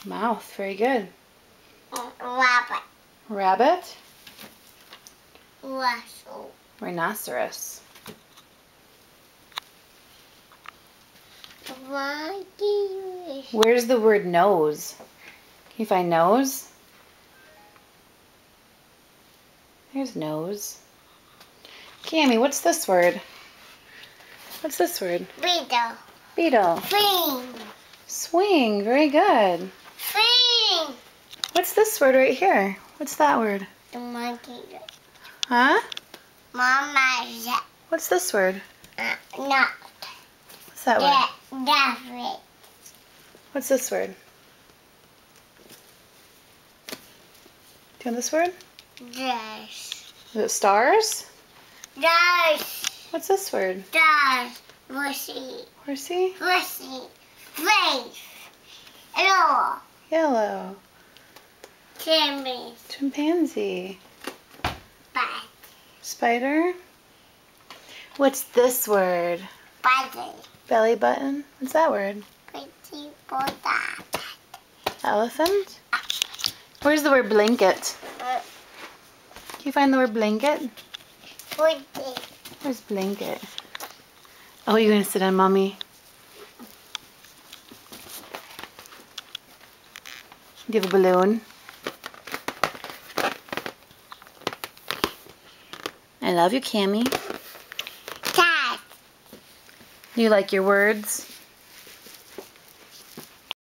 Mouth. Very good. Rabbit. Rabbit. Russell. Rhinoceros. Where's the word nose? Can you find nose? There's nose. Cammy, what's this word? What's this word? Beetle. Beetle. Swing. Swing. Very good. Swing. What's this word right here? What's that word? The monkey. Huh? Mama. What's this word? Not. What's that word? Daffy. What's this word? Do you know this word? Dash. Is it stars? Dash. What's this word? Dash. Horsey. Horsey? Horsey. Face. Hello. Yellow. Chimney. Chimpanzee. Bat. Spider? What's this word? Button. Belly button? What's that word? Pretty Buddha. Elephant? Where's the word blanket? Can you find the word blanket? Pretty. Where's blanket? Oh, you're going to sit on Mommy? Do you have a balloon? I love you, Cammy. Cat. You like your words?